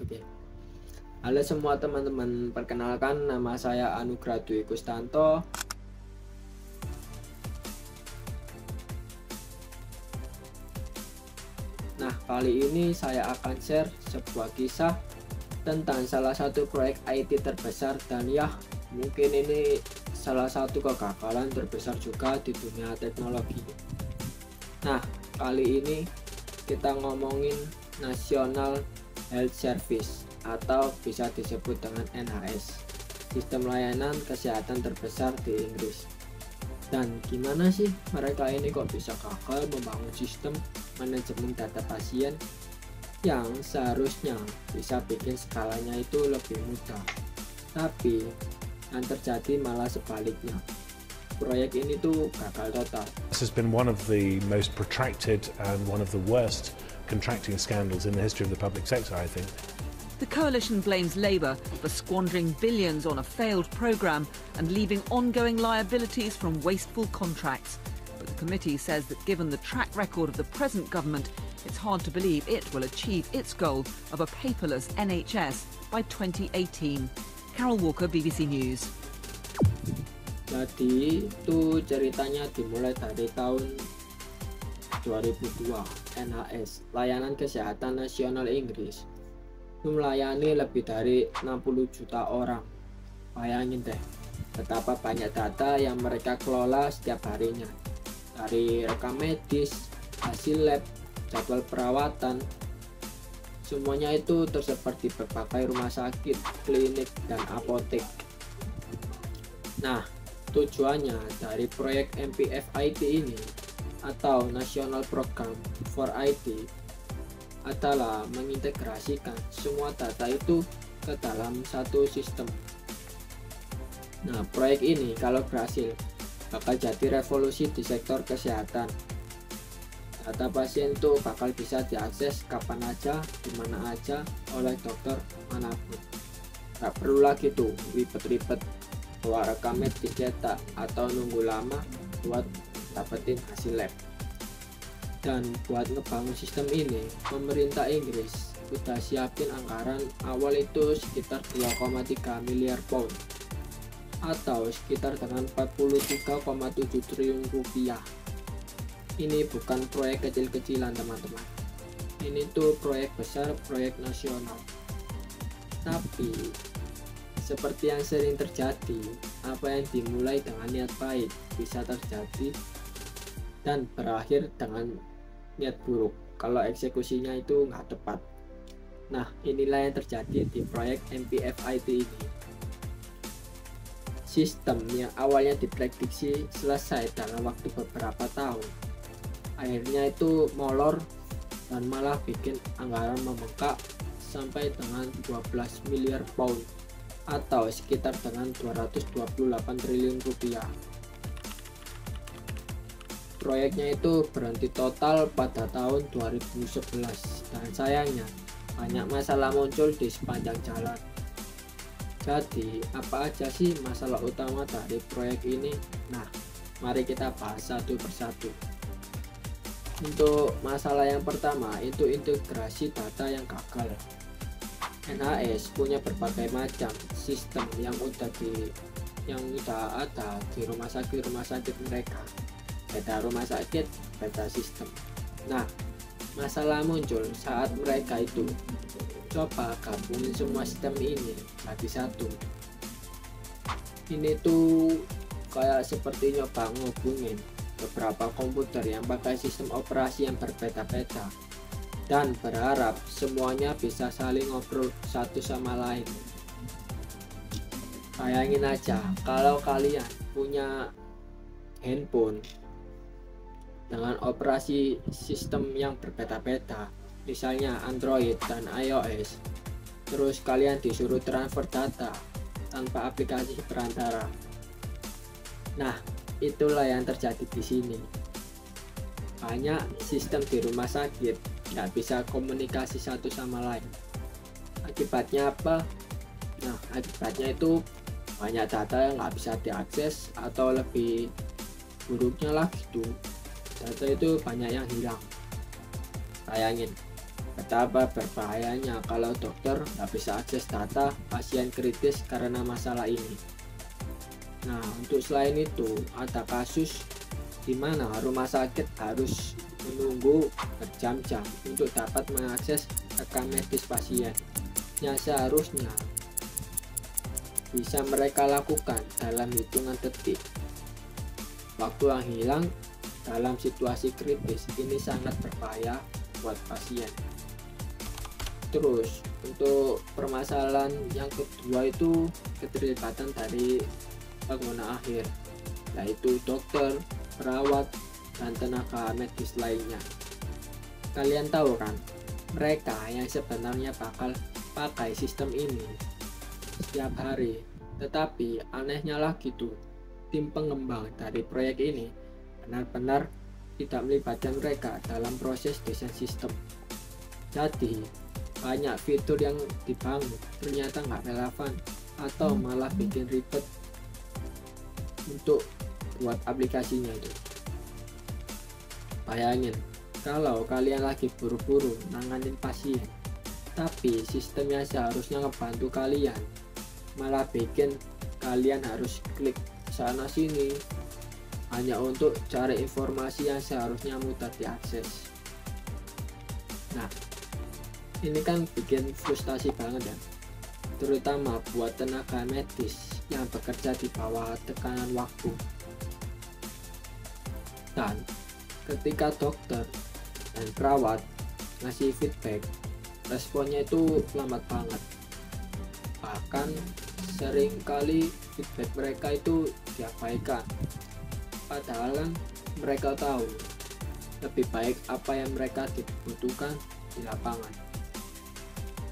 Oke. Halo semua teman-teman, perkenalkan nama saya Anugrah Dwi Kustanto. Nah, kali ini saya akan share sebuah kisah tentang salah satu proyek IT terbesar dan ya, mungkin ini salah satu kegagalan terbesar juga di dunia teknologi. Nah, kali ini kita ngomongin National Health Service atau bisa disebut dengan NHS, sistem layanan kesehatan terbesar di Inggris. Dan gimana sih mereka ini kok bisa gagal membangun sistem manajemen data pasien yang seharusnya bisa bikin skalanya itu lebih mudah, tapi yang terjadi malah sebaliknya. Proyek ini tuh gagal total. This has been one of the most protracted and one of the worst contracting scandals in the history of the public sector, I think. The coalition blames Labour for squandering billions on a failed programme and leaving ongoing liabilities from wasteful contracts. But the committee says that given the track record of the present government, it's hard to believe it will achieve its goal of a paperless NHS by 2018. Carol Walker, BBC News. Jadi itu ceritanya dimulai dari tahun 2002. NHS, Layanan Kesehatan Nasional Inggris, melayani lebih dari 60 juta orang. Bayangin deh betapa banyak data yang mereka kelola setiap harinya, dari rekam medis, hasil lab, jadwal perawatan, semuanya itu tersebar di berbagai rumah sakit, klinik, dan apotek. Nah, tujuannya dari proyek MPF IT ini atau National Program for IT adalah mengintegrasikan semua data itu ke dalam satu sistem. Nah, proyek ini kalau berhasil bakal jadi revolusi di sektor kesehatan. Data pasien itu bakal bisa diakses kapan aja, dimana aja, oleh dokter manapun. Gak perlu lagi tuh ribet-ribet bawa rekam medis cetak atau nunggu lama buat dapetin hasil lab. Dan buat ngebangun sistem ini, pemerintah Inggris udah siapin anggaran awal itu sekitar 2,3 miliar pound atau sekitar dengan 43,7 triliun rupiah. Ini bukan proyek kecil-kecilan teman-teman, ini tuh proyek besar, proyek nasional. Tapi seperti yang sering terjadi, apa yang dimulai dengan niat baik bisa terjadi dan berakhir dengan niat buruk kalau eksekusinya itu nggak tepat. Nah, inilah yang terjadi di proyek MPF IT ini. Sistem yang awalnya diprediksi selesai dalam waktu beberapa tahun, akhirnya itu molor dan malah bikin anggaran membengkak sampai dengan 12 miliar pound atau sekitar dengan 228 triliun rupiah. Proyeknya itu berhenti total pada tahun 2011 dan sayangnya banyak masalah muncul di sepanjang jalan. Jadi apa aja sih masalah utama dari proyek ini? Nah, mari kita bahas satu persatu. Untuk masalah yang pertama itu integrasi data yang gagal. NHS punya berbagai macam sistem yang udah ada di rumah sakit mereka. Beda rumah sakit, beda sistem. Nah, masalah muncul saat mereka itu coba gabungin semua sistem ini jadi satu. Ini tuh kayak seperti nyoba ngubungin beberapa komputer yang pakai sistem operasi yang berbeda-beda dan berharap semuanya bisa saling ngobrol satu sama lain. Bayangin aja kalau kalian punya handphone dengan operasi sistem yang berbeda-beda, misalnya Android dan iOS, terus kalian disuruh transfer data tanpa aplikasi perantara. Nah, itulah yang terjadi di sini. Banyak sistem di rumah sakit nggak bisa komunikasi satu sama lain. Akibatnya apa? Nah, akibatnya itu banyak data yang nggak bisa diakses, atau lebih buruknya lagi tuh, data itu banyak yang hilang. Bayangin, Betapa berbahayanya kalau dokter nggak bisa akses data pasien kritis karena masalah ini. Nah, untuk selain itu, ada kasus di mana rumah sakit harus menunggu berjam-jam untuk dapat mengakses rekam medis pasien yang seharusnya bisa mereka lakukan dalam hitungan detik. Waktu yang hilang dalam situasi kritis ini sangat berbahaya buat pasien. Terus untuk permasalahan yang kedua itu keterlibatan dari pengguna akhir, yaitu dokter, perawat, dan tenaga medis lainnya. Kalian tahu kan, mereka yang sebenarnya bakal pakai sistem ini setiap hari. Tetapi anehnya lagi tuh, tim pengembang dari proyek ini benar-benar tidak melibatkan mereka dalam proses desain sistem. Jadi banyak fitur yang dibangun ternyata nggak relevan atau malah bikin ribet untuk buat aplikasinya itu. Bayangin kalau kalian lagi buru-buru nanganin pasien, tapi sistemnya seharusnya ngebantu kalian malah bikin kalian harus klik sana sini hanya untuk cari informasi yang seharusnya mudah diakses. Nah, ini kan bikin frustasi banget ya, terutama buat tenaga medis yang bekerja di bawah tekanan waktu. Dan ketika dokter dan perawat ngasih feedback, responnya itu lambat banget. Bahkan sering kali feedback mereka itu diabaikan, padahal kan mereka tahu lebih baik apa yang mereka dibutuhkan di lapangan.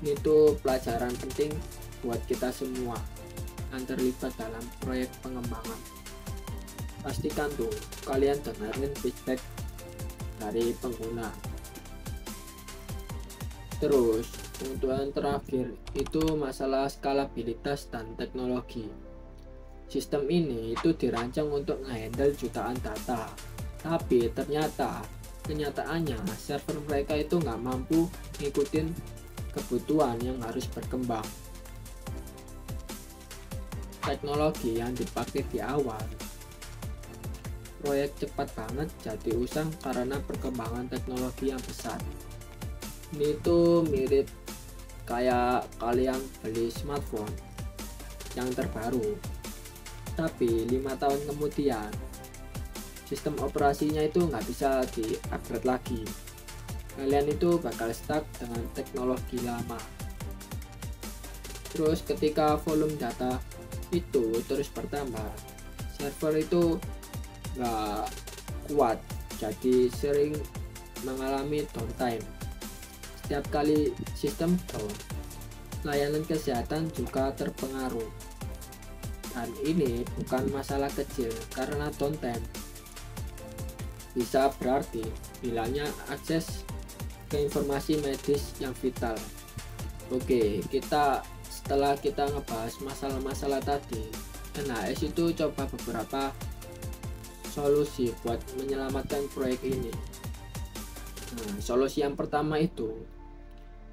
Ini tuh pelajaran penting buat kita semua yang terlibat dalam proyek pengembangan. Pastikan tuh kalian dengerin feedback dari pengguna. Terus untuk yang terakhir itu masalah skalabilitas dan teknologi. Sistem ini itu dirancang untuk ngehandle jutaan data, tapi ternyata kenyataannya server mereka itu nggak mampu ngikutin kebutuhan yang harus berkembang. Teknologi yang dipakai di awal proyek cepat banget jadi usang karena perkembangan teknologi yang besar. Ini tuh mirip kayak kalian beli smartphone yang terbaru, tapi 5 tahun kemudian sistem operasinya itu nggak bisa di-upgrade lagi. Kalian itu bakal stuck dengan teknologi lama. Terus ketika volume data itu terus bertambah, server itu nggak kuat, jadi sering mengalami downtime. Setiap kali sistem down, layanan kesehatan juga terpengaruh. Dan ini bukan masalah kecil, karena downtime bisa berarti hilangnya akses ke informasi medis yang vital. Oke, setelah kita ngebahas masalah-masalah tadi, NHS itu coba beberapa solusi buat menyelamatkan proyek ini. Nah, solusi yang pertama itu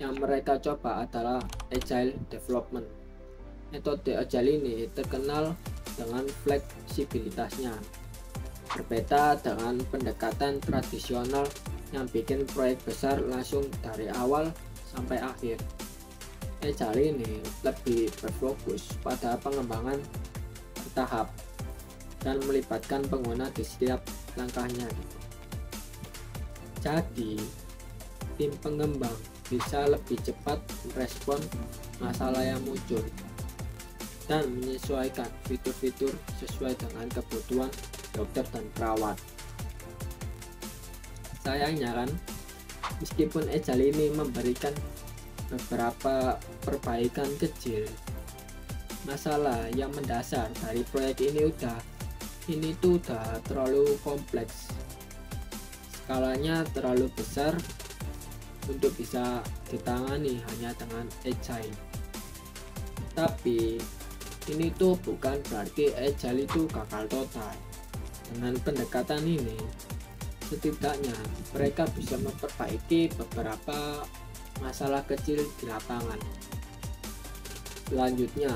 yang mereka coba adalah Agile Development. Metode Agile ini terkenal dengan fleksibilitasnya, berbeda dengan pendekatan tradisional yang bikin proyek besar langsung dari awal sampai akhir. Agile ini lebih berfokus pada pengembangan bertahap dan melibatkan pengguna di setiap langkahnya. Jadi, tim pengembang bisa lebih cepat merespon masalah yang muncul dan menyesuaikan fitur-fitur sesuai dengan kebutuhan dokter dan perawat. Sayangnya kan, meskipun Agile ini memberikan beberapa perbaikan kecil, masalah yang mendasar dari proyek ini udah terlalu kompleks. Skalanya terlalu besar untuk bisa ditangani hanya dengan Agile. Tapi ini tuh bukan berarti Agile itu gagal total. Dengan pendekatan ini, setidaknya mereka bisa memperbaiki beberapa masalah kecil di lapangan. Selanjutnya,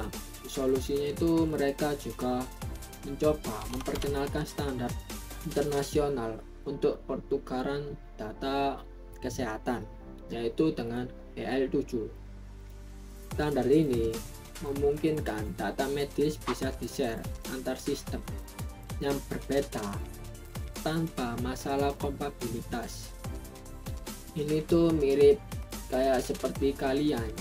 solusinya itu mereka juga mencoba memperkenalkan standar internasional untuk pertukaran data kesehatan, yaitu dengan EL7. Standar ini memungkinkan data medis bisa di-share antar sistem yang berbeda tanpa masalah kompatibilitas. Ini tuh mirip kayak seperti kalian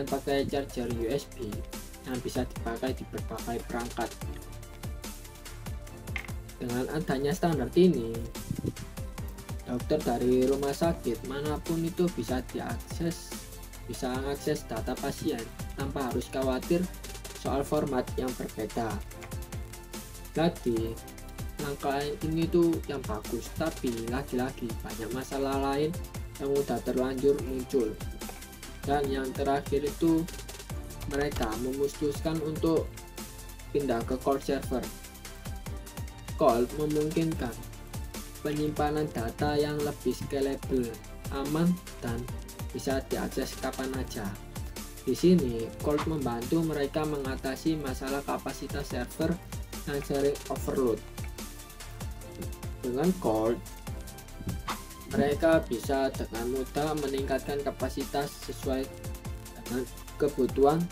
pakai charger USB yang bisa dipakai di berbagai perangkat. Dengan adanya standar ini, dokter dari rumah sakit manapun itu bisa mengakses data pasien tanpa harus khawatir soal format yang berbeda. Jadi langkah ini tuh yang bagus, tapi lagi-lagi banyak masalah lain yang udah terlanjur muncul. Dan yang terakhir itu mereka memutuskan untuk pindah ke cold server. Cold memungkinkan penyimpanan data yang lebih scalable, aman, dan bisa diakses kapan aja. Di sini, Cold membantu mereka mengatasi masalah kapasitas server yang sering overload. Dengan Cold, mereka bisa dengan mudah meningkatkan kapasitas sesuai dengan kebutuhan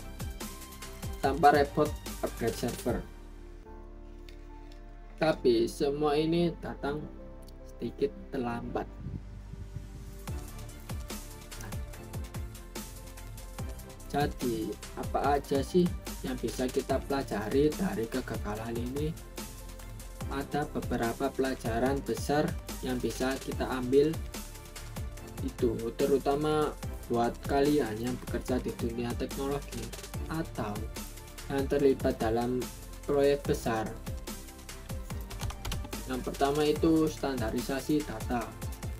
tanpa repot upgrade server. Tapi semua ini datang sedikit terlambat. Jadi, apa aja sih yang bisa kita pelajari dari kegagalan ini? Ada beberapa pelajaran besar yang bisa kita ambil, itu terutama buat kalian yang bekerja di dunia teknologi atau yang terlibat dalam proyek besar. Yang pertama itu standarisasi data,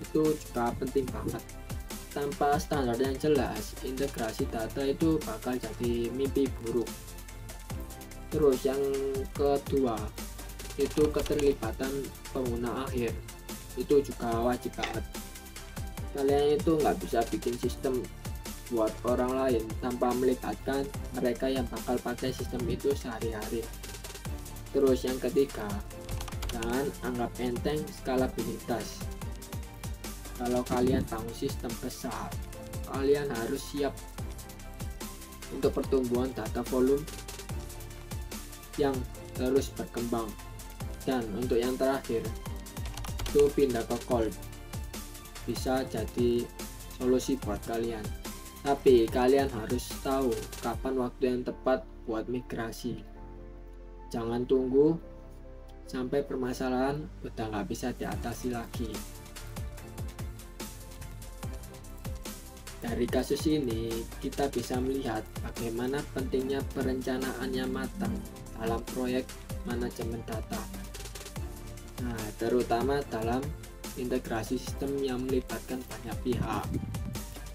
itu juga penting banget. Tanpa standar yang jelas, integrasi data itu bakal jadi mimpi buruk. Terus yang kedua itu keterlibatan pengguna akhir, itu juga wajib banget. Kalian itu nggak bisa bikin sistem buat orang lain tanpa melibatkan mereka yang bakal pakai sistem itu sehari-hari. Terus yang ketiga, jangan anggap enteng skalabilitas. Kalau kalian bangun sistem besar, kalian harus siap untuk pertumbuhan data volume yang terus berkembang. Dan untuk yang terakhir, itu pindah ke cold bisa jadi solusi buat kalian. Tapi kalian harus tahu kapan waktu yang tepat buat migrasi. Jangan tunggu sampai permasalahan udah nggak bisa diatasi lagi. Dari kasus ini, kita bisa melihat bagaimana pentingnya perencanaan yang matang dalam proyek manajemen data. Nah, terutama dalam integrasi sistem yang melibatkan banyak pihak.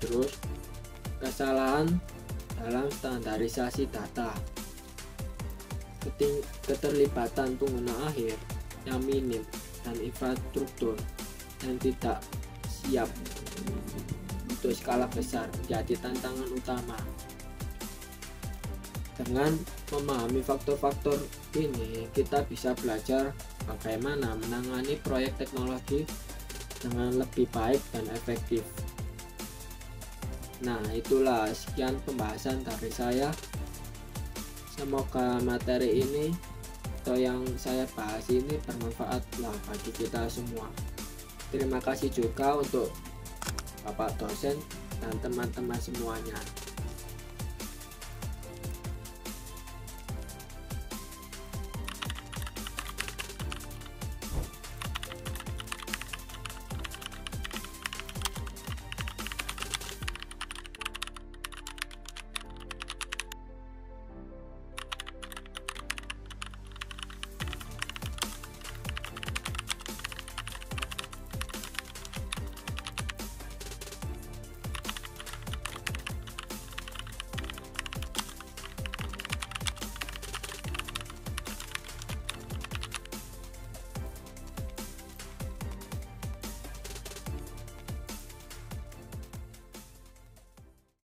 Terus, kesalahan dalam standarisasi data, keterlibatan pengguna akhir yang minim, dan infrastruktur yang tidak siap untuk skala besar menjadi tantangan utama. Dengan memahami faktor-faktor ini, kita bisa belajar bagaimana menangani proyek teknologi dengan lebih baik dan efektif. Nah, itulah sekian pembahasan dari saya. Semoga materi ini atau yang saya bahas ini bermanfaat lah bagi kita semua. Terima kasih juga untuk Bapak dosen dan teman-teman semuanya.